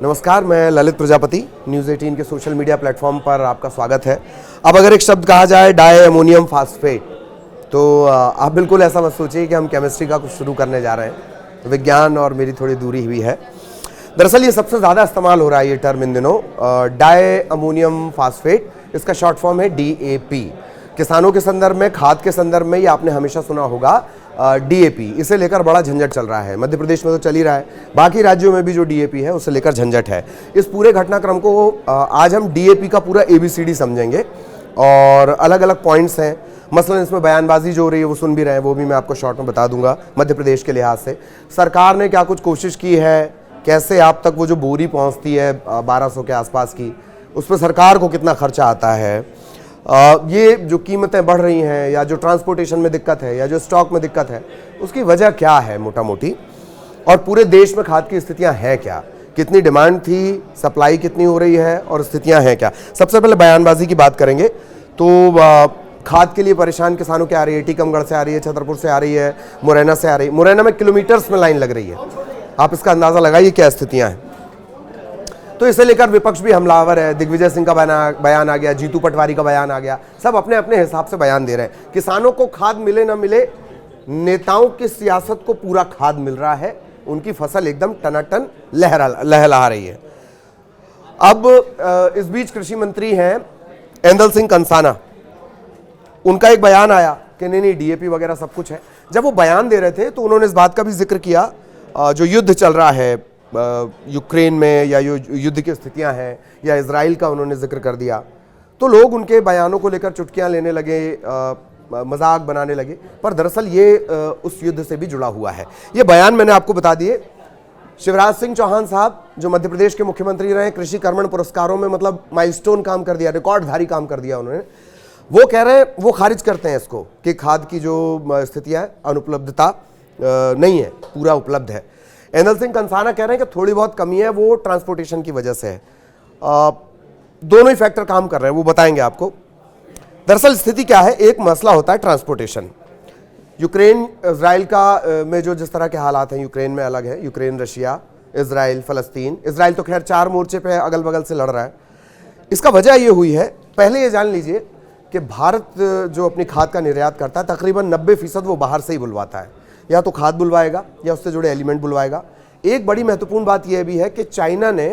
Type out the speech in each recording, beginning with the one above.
नमस्कार, मैं ललित प्रजापति। न्यूज़ 18 के सोशल मीडिया प्लेटफॉर्म पर आपका स्वागत है। अब अगर एक शब्द कहा जाए डाई अमोनियम फास्फेट, तो आप बिल्कुल ऐसा मत सोचिए कि हम केमिस्ट्री का कुछ शुरू करने जा रहे हैं। विज्ञान और मेरी थोड़ी दूरी हुई है। दरअसल ये सबसे ज़्यादा इस्तेमाल हो रहा है ये टर्म इन दिनों, डाई अमोनियम फास्फेट। इसका शॉर्ट फॉर्म है DAP। किसानों के संदर्भ में, खाद के संदर्भ में ये आपने हमेशा सुना होगा DAP। इसे लेकर बड़ा झंझट चल रहा है। मध्य प्रदेश में तो चल ही रहा है, बाकी राज्यों में भी जो DAP है उसे लेकर झंझट है। इस पूरे घटनाक्रम को आज हम DAP का पूरा ABCD समझेंगे और अलग अलग पॉइंट्स हैं। मसलन इसमें बयानबाजी जो हो रही है वो सुन भी रहे हैं, वो भी मैं आपको शॉर्ट में बता दूंगा। मध्य प्रदेश के लिहाज से सरकार ने क्या कुछ कोशिश की है, कैसे आप तक वो जो बोरी पहुँचती है 1200 के आसपास की, उस पर सरकार को कितना खर्चा आता है, ये जो कीमतें बढ़ रही हैं या जो ट्रांसपोर्टेशन में दिक्कत है या जो स्टॉक में दिक्कत है, उसकी वजह क्या है मोटा मोटी, और पूरे देश में खाद की स्थितियां हैं क्या, कितनी डिमांड थी, सप्लाई कितनी हो रही है और स्थितियां हैं क्या। सबसे पहले बयानबाजी की बात करेंगे तो खाद के लिए परेशान किसानों की आ रही है। टीकमगढ़ से आ रही है, छतरपुर से आ रही है, मुरैना से आ रही है। मुरैना में किलोमीटर्स में लाइन लग रही है। आप इसका अंदाज़ा लगाइए क्या स्थितियाँ हैं। तो इसे लेकर विपक्ष भी हमलावर है। दिग्विजय सिंह का बयान आ गया, जीतू पटवारी का बयान आ गया। सब अपने अपने हिसाब से बयान दे रहे हैं। किसानों को खाद मिले ना मिले, नेताओं की सियासत को पूरा खाद मिल रहा है। उनकी फसल एकदम टनाटन लहला रही है। अब इस बीच कृषि मंत्री हैं ऐंदल सिंह कंसाना। उनका एक बयान आया कि नहीं DAP वगैरह सब कुछ है। जब वो बयान दे रहे थे तो उन्होंने इस बात का भी जिक्र किया, जो युद्ध चल रहा है यूक्रेन में या युद्ध की स्थितियां हैं, या इजराइल का उन्होंने जिक्र कर दिया। तो लोग उनके बयानों को लेकर चुटकियां लेने लगे, मजाक बनाने लगे, पर दरअसल ये उस युद्ध से भी जुड़ा हुआ है। ये बयान मैंने आपको बता दिए। शिवराज सिंह चौहान साहब जो मध्य प्रदेश के मुख्यमंत्री रहे, कृषि कर्मण पुरस्कारों में मतलब माइलस्टोन काम कर दिया, रिकॉर्डधारी काम कर दिया उन्होंने। वो कह रहे हैं, वो खारिज करते हैं इसको कि खाद की जो स्थितियां, अनुपलब्धता नहीं है, पूरा उपलब्ध है। ऐंदल सिंह कंसाना कह रहे हैं कि थोड़ी बहुत कमी है, वो ट्रांसपोर्टेशन की वजह से है। दोनों ही फैक्टर काम कर रहे हैं, वो बताएंगे आपको। दरअसल स्थिति क्या है, एक मसला होता है ट्रांसपोर्टेशन। यूक्रेन इजराइल का में जो जिस तरह के हालात हैं, यूक्रेन में अलग है। यूक्रेन, रशिया, इजराइल, फलस्तीन। इजराइल तो खैर 4 मोर्चे पे अगल बगल से लड़ रहा है। इसका वजह ये हुई है, पहले ये जान लीजिए कि भारत जो अपनी खाद का निर्यात करता है, तकरीबन 90% वो बाहर से ही बुलवाता है। या तो खाद बुलवाएगा या उससे जुड़े एलिमेंट बुलवाएगा। एक बड़ी महत्वपूर्ण बात यह भी है कि चाइना ने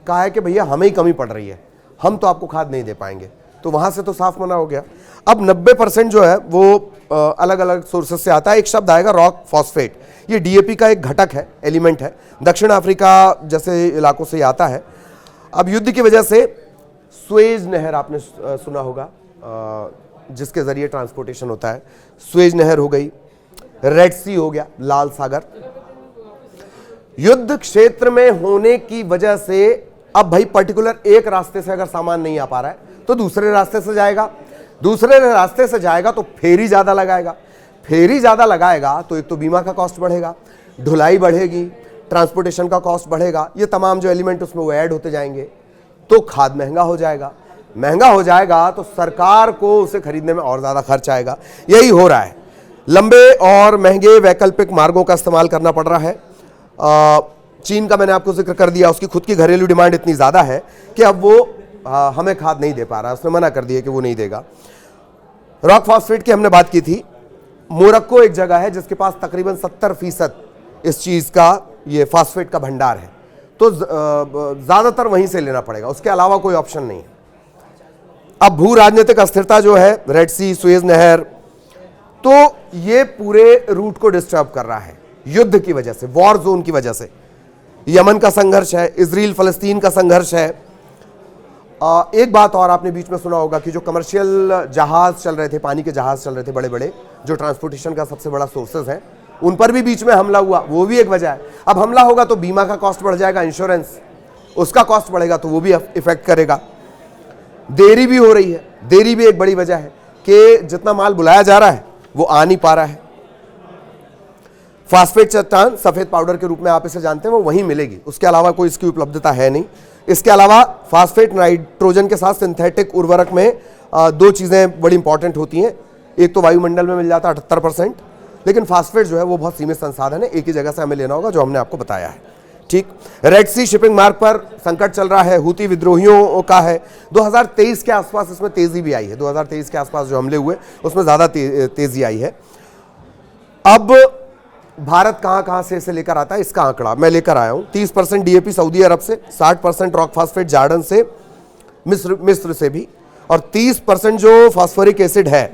कहा है कि भैया हमें ही कमी पड़ रही है, हम तो आपको खाद नहीं दे पाएंगे। तो वहाँ से तो साफ मना हो गया। अब 90% जो है वो अलग अलग सोर्सेज से आता है। एक शब्द आएगा रॉक फॉस्फेट। ये DAP का एक घटक है, एलिमेंट है। दक्षिण अफ्रीका जैसे इलाकों से आता है। अब युद्ध की वजह से सुएज नहर आपने सुना होगा, जिसके ज़रिए ट्रांसपोर्टेशन होता है। सुएज नहर हो गई, रेड सी हो गया, लाल सागर। युद्ध क्षेत्र में होने की वजह से अब भाई पर्टिकुलर एक रास्ते से अगर सामान नहीं आ पा रहा है तो दूसरे रास्ते से जाएगा। दूसरे रास्ते से जाएगा तो फेरी ज्यादा लगाएगा। फेरी ज्यादा लगाएगा तो एक तो बीमा का कॉस्ट बढ़ेगा, ढुलाई बढ़ेगी, ट्रांसपोर्टेशन का कॉस्ट बढ़ेगा। ये तमाम जो एलिमेंट उसमें वो ऐड होते जाएंगे तो खाद महंगा हो जाएगा। महंगा हो जाएगा तो सरकार को उसे खरीदने में और ज्यादा खर्च आएगा। यही हो रहा है। लंबे और महंगे वैकल्पिक मार्गों का इस्तेमाल करना पड़ रहा है। चीन का मैंने आपको जिक्र कर दिया, उसकी खुद की घरेलू डिमांड इतनी ज़्यादा है कि अब वो हमें खाद नहीं दे पा रहा है। उसने मना कर दिया कि वो नहीं देगा। रॉक फॉस्फेट की हमने बात की थी। मोरक्को एक जगह है जिसके पास तकरीबन 70% इस चीज़ का, ये फॉस्फेट का भंडार है। तो ज़्यादातर वहीं से लेना पड़ेगा, उसके अलावा कोई ऑप्शन नहीं है। अब भू राजनीतिक अस्थिरता जो है, रेड सी, सुएज नहर, तो ये पूरे रूट को डिस्टर्ब कर रहा है युद्ध की वजह से, वॉर जोन की वजह से। यमन का संघर्ष है, इजराइल फलस्तीन का संघर्ष है। एक बात और आपने बीच में सुना होगा कि जो कमर्शियल जहाज चल रहे थे, पानी के जहाज चल रहे थे बड़े बड़े, जो ट्रांसपोर्टेशन का सबसे बड़ा सोर्सेज हैं, उन पर भी बीच में हमला हुआ। वो भी एक वजह है। अब हमला होगा तो बीमा का कॉस्ट बढ़ जाएगा, इंश्योरेंस उसका कॉस्ट बढ़ेगा तो वो भी इफेक्ट करेगा। देरी भी हो रही है, देरी भी एक बड़ी वजह है कि जितना माल बुलाया जा रहा है वो आ नहीं पा रहा है। फास्फेट चट्टान सफेद पाउडर के रूप में आप इसे जानते हैं, वो वहीं मिलेगी, उसके अलावा कोई इसकी उपलब्धता है नहीं। इसके अलावा फास्फेट नाइट्रोजन के साथ सिंथेटिक उर्वरक में दो चीज़ें बड़ी इंपॉर्टेंट होती हैं। एक तो वायुमंडल में मिल जाता है 78%, लेकिन फास्फेट जो है वो बहुत सीमित संसाधन है, एक ही जगह से हमें लेना होगा, जो हमने आपको बताया है। ठीक। रेड सी शिपिंग मार्ग पर संकट चल रहा है, हूती विद्रोहियों का है। 2023 के आसपास इसमें तेजी भी आई है, 2023 के आसपास जो हमले हुए उसमें ज्यादा तेजी आई है। अब भारत कहां कहां से इसे लेकर आता है, इसका आंकड़ा मैं लेकर आया हूं। 30% डीएपी सऊदी अरब से, 60% रॉक फास्फेट जॉर्डन से, मिस्र से भी, और 30% जो फास्फोरिक एसिड है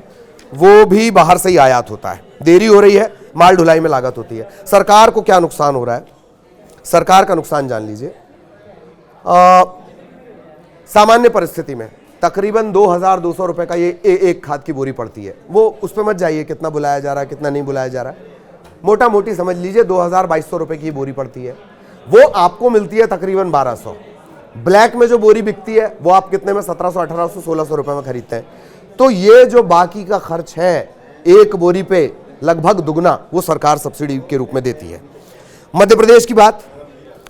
वो भी बाहर से ही आयात होता है। देरी हो रही है, माल ढुलाई में लागत होती है। सरकार को क्या नुकसान हो रहा है, सरकार का नुकसान जान लीजिए। सामान्य परिस्थिति में तकरीबन 2200 रुपए का ये एक खाद की बोरी पड़ती है। वो उस पर मत जाइए कितना बुलाया जा रहा है कितना नहीं बुलाया जा रहा है, मोटा मोटी समझ लीजिए 2200 रुपए की बोरी पड़ती है। वो आपको मिलती है तकरीबन 1200। ब्लैक में जो बोरी बिकती है वो आप कितने में, 1700, 1800, 1600 रुपए में खरीदते हैं। तो ये जो बाकी का खर्च है एक बोरी पे लगभग दुगना वो सरकार सब्सिडी के रूप में देती है। मध्य प्रदेश की बात,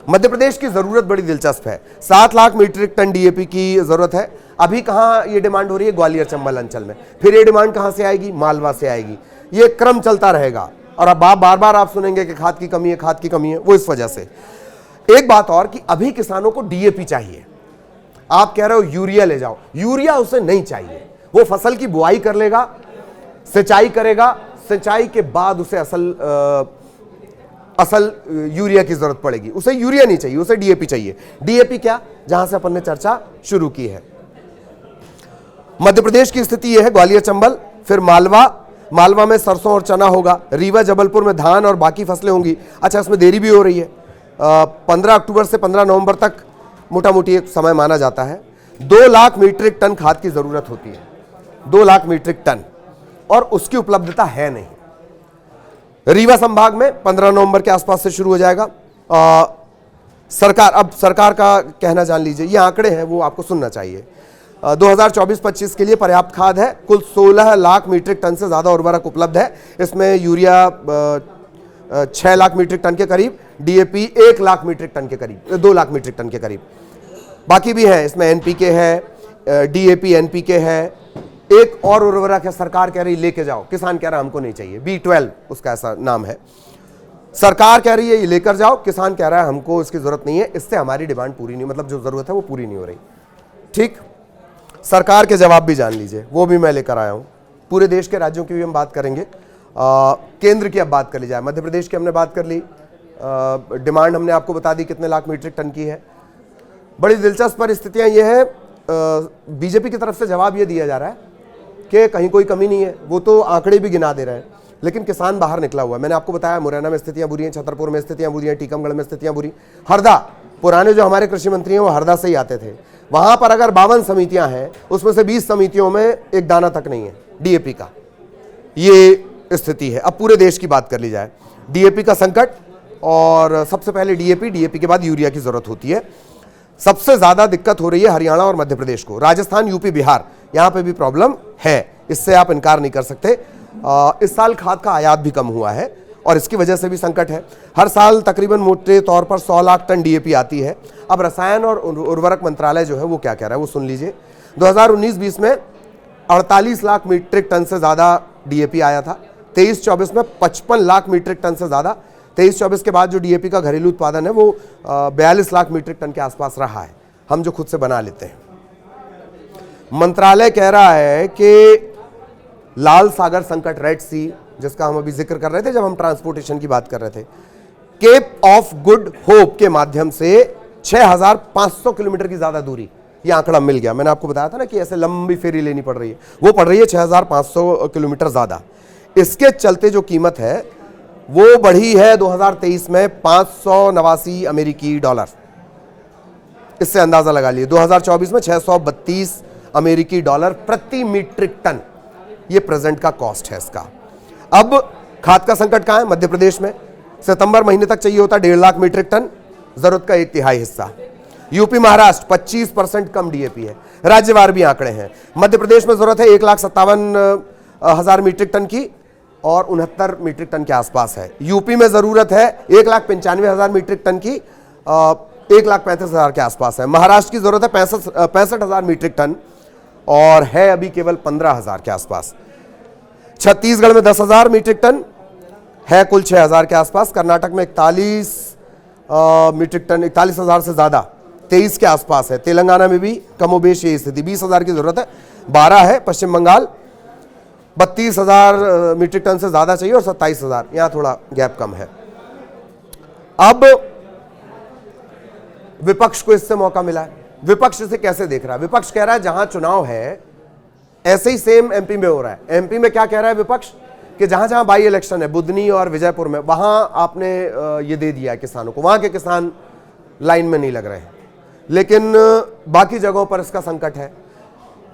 मध्य प्रदेश की जरूरत बड़ी दिलचस्प है। 7 लाख मीट्रिक टन डीएपी की जरूरत है। अभी कहां ये डिमांड हो रही है, ग्वालियर चंबल अंचल में। फिर ये डिमांड कहां से आएगी, मालवा से आएगी। ये क्रम चलता रहेगा। और अब आप बार बार आप सुनेंगे कि खाद की कमी है, खाद की कमी है, वो इस वजह से। एक बात और कि अभी किसानों को डीएपी चाहिए। आप कह रहे हो यूरिया ले जाओ, यूरिया उसे नहीं चाहिए। वो फसल की बुआई कर लेगा, सिंचाई करेगा, सिंचाई के बाद उसे असल यूरिया की जरूरत पड़ेगी। उसे यूरिया नहीं चाहिए, उसे डीएपी चाहिए। डीएपी क्या, जहां से अपन ने चर्चा शुरू की है। मध्य प्रदेश की स्थिति यह है, ग्वालियर चंबल, फिर मालवा में सरसों और चना होगा, रीवा जबलपुर में धान और बाकी फसलें होंगी। अच्छा, इसमें देरी भी हो रही है। 15 अक्टूबर से 15 नवंबर तक मोटा मोटी एक समय माना जाता है। 2 लाख मीट्रिक टन खाद की जरूरत होती है, 2 लाख मीट्रिक टन, और उसकी उपलब्धता है नहीं। रीवा संभाग में 15 नवंबर के आसपास से शुरू हो जाएगा। सरकार का कहना जान लीजिए, ये आंकड़े हैं वो आपको सुनना चाहिए। 2024-25 के लिए पर्याप्त खाद है। कुल 16 लाख मीट्रिक टन से ज्यादा उर्वरक उपलब्ध है। इसमें यूरिया 6 लाख मीट्रिक टन के करीब, डीएपी 1 लाख मीट्रिक टन के करीब, 2 लाख मीट्रिक टन के करीब। बाकी भी है, इसमें एनपीके है, डीएपी एनपीके है। एक और उर्वरक है, सरकार कह रही लेके जाओ, किसान कह रहा हमको नहीं चाहिए, B12 उसका ऐसा नाम है। सरकार कह रही है ये लेकर जाओ, किसान कह रहा है हमको इसकी जरूरत नहीं है, इससे हमारी डिमांड पूरी नहीं, मतलब जो जरूरत है वो पूरी नहीं हो रही। ठीक, सरकार के जवाब भी जान लीजिए, वो भी मैं लेकर आया हूं। पूरे देश के राज्यों की भी हम बात करेंगे। केंद्र की अब बात कर ली जाए। मध्य प्रदेश की हमने बात कर ली, डिमांड हमने आपको बता दी कितने लाख मीट्रिक टन की है। बड़ी दिलचस्प परिस्थितियां ये है, बीजेपी की तरफ से जवाब ये दिया जा रहा है कि कहीं कोई कमी नहीं है, वो तो आंकड़े भी गिना दे रहे हैं, लेकिन किसान बाहर निकला हुआ है। मैंने आपको बताया मुरैना में स्थितियां बुरी हैं, छतरपुर में स्थितियां बुरी हैं, टीकमगढ़ में स्थितियां बुरी। हरदा, पुराने जो हमारे कृषि मंत्री हैं वो हरदा से ही आते थे। वहां पर अगर 52 समितियां हैं, उसमें से 20 समितियों में एक दाना तक नहीं है डीएपी का। ये स्थिति है। अब पूरे देश की बात कर ली जाए, डीएपी का संकट, और सबसे पहले डीएपी के बाद यूरिया की जरूरत होती है। सबसे ज्यादा दिक्कत हो रही है हरियाणा और मध्य प्रदेश को। राजस्थान, यूपी, बिहार, यहां पे भी प्रॉब्लम है, इससे आप इनकार नहीं कर सकते। इस साल खाद का आयात भी कम हुआ है और इसकी वजह से भी संकट है। हर साल तकरीबन मोटे तौर पर 100 लाख टन डीएपी आती है। अब रसायन और उर्वरक मंत्रालय जो है वो क्या कह रहा है वो सुन लीजिए। 2019-20 में 48 लाख मीट्रिक टन से ज्यादा डीएपी आया था। 23-24 में 55 लाख मीट्रिक टन से ज्यादा। 23-24 के बाद जो डीएपी का घरेलू उत्पादन है वो 42 लाख मीट्रिक टन के आसपास रहा है, हम जो खुद से बना लेते हैं। मंत्रालय कह रहा है कि लाल सागर संकट, रेड सी, जिसका हम अभी जिक्र कर रहे थे जब हम ट्रांसपोर्टेशन की बात कर रहे थे, केप ऑफ गुड होप के माध्यम से 6500 किलोमीटर की ज्यादा दूरी, ये आंकड़ा मिल गया। मैंने आपको बताया था ना कि ऐसे लंबी फेरी लेनी पड़ रही है, वो पड़ रही है 6500 किलोमीटर ज्यादा। इसके चलते जो कीमत है वो बढ़ी है 2023 में 589 अमेरिकी डॉलर। इससे अंदाजा लगा लिए 2024 में 632 अमेरिकी डॉलर प्रति मीट्रिक टन, ये प्रेजेंट का कॉस्ट है इसका। अब खाद का संकट कहां है? मध्य प्रदेश में। सितंबर महीने तक चाहिए होता 1.5 लाख मीट्रिक टन, जरूरत का 1/3 हिस्सा। यूपी, महाराष्ट्र 25% कम डीएपी है। राज्यवार भी आंकड़े हैं। मध्य प्रदेश में जरूरत है 1,57,000 मीट्रिक टन की और 69 मीट्रिक टन के आसपास है। यूपी में जरूरत है 1,95,000 मीट्रिक टन की, 1,35,000 के आसपास है। महाराष्ट्र की जरूरत है 65,000 मीट्रिक टन और है अभी केवल 15,000 के आसपास। छत्तीसगढ़ में 10,000 मीट्रिक टन है, कुल 6,000 के आसपास। कर्नाटक में 41 मीट्रिक टन, 41,000 से ज़्यादा 23 के आसपास है। तेलंगाना में भी कमोबेश ये स्थिति, 20,000 की ज़रूरत है, 12 है। पश्चिम बंगाल 32,000 मीट्रिक टन से ज़्यादा चाहिए और 27,000, यहाँ थोड़ा गैप कम है। अब विपक्ष को इससे मौका मिला है। विपक्ष इसे कैसे देख रहा है? विपक्ष कह रहा है जहां चुनाव है ऐसे ही सेम एमपी में हो रहा है। एमपी में क्या कह रहा है विपक्ष कि जहां जहां बाई इलेक्शन है, बुधनी और विजयपुर में, वहां आपने ये दे दिया है किसानों को, वहां के किसान लाइन में नहीं लग रहे हैं। लेकिन बाकी जगहों पर इसका संकट है।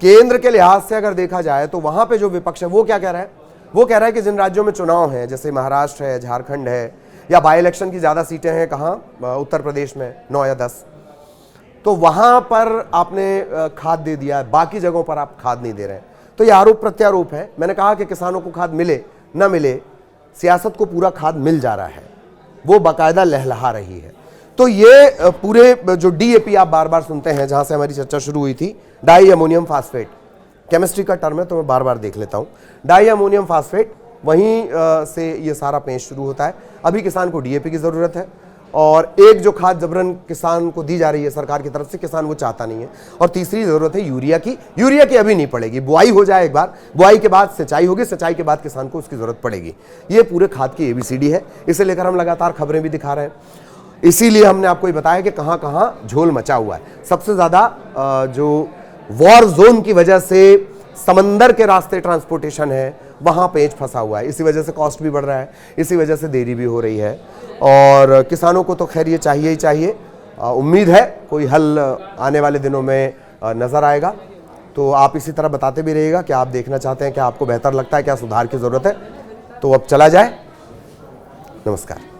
केंद्र के लिहाज से अगर देखा जाए तो वहां पे जो विपक्ष है वो क्या कह रहा है? वो कह रहा है कि जिन राज्यों में चुनाव है, जैसे महाराष्ट्र है, झारखंड है, या बाई इलेक्शन की ज़्यादा सीटें हैं कहाँ, उत्तर प्रदेश में 9 या 10, तो वहाँ पर आपने खाद दे दिया है, बाकी जगहों पर आप खाद नहीं दे रहे हैं। तो ये आरोप प्रत्यारोप है। मैंने कहा कि किसानों को खाद मिले न मिले, सियासत को पूरा खाद मिल जा रहा है, वो बाकायदा लहलहा रही है। तो ये पूरे जो डीएपी आप बार बार सुनते हैं, जहाँ से हमारी चर्चा शुरू हुई थी, डाई अमोनियम फास्फेट, केमिस्ट्री का टर्म है तो मैं बार बार देख लेता हूँ। डाई अमोनियम फास्फेट, वहीं से ये सारा पेंच शुरू होता है। अभी किसान को डीएपी की ज़रूरत है, और एक जो खाद जबरन किसान को दी जा रही है सरकार की तरफ से, किसान वो चाहता नहीं है। और तीसरी ज़रूरत है यूरिया की। यूरिया की अभी नहीं पड़ेगी, बुआई हो जाए एक बार, बुआई के बाद सिंचाई होगी, सिंचाई के बाद किसान को उसकी ज़रूरत पड़ेगी। ये पूरे खाद की ABCD है। इसे लेकर हम लगातार खबरें भी दिखा रहे हैं। इसीलिए हमने आपको ये बताया कि कहाँ कहाँ झोल मचा हुआ है। सबसे ज़्यादा जो वॉर जोन की वजह से समंदर के रास्ते ट्रांसपोर्टेशन है, वहाँ पेंच फंसा हुआ है। इसी वजह से कॉस्ट भी बढ़ रहा है, इसी वजह से देरी भी हो रही है। और किसानों को तो खैर ये चाहिए ही चाहिए। उम्मीद है कोई हल आने वाले दिनों में नज़र आएगा। तो आप इसी तरह बताते भी रहिएगा कि आप देखना चाहते हैं, क्या आपको बेहतर लगता है, क्या सुधार की ज़रूरत है। तो अब चला जाए। नमस्कार।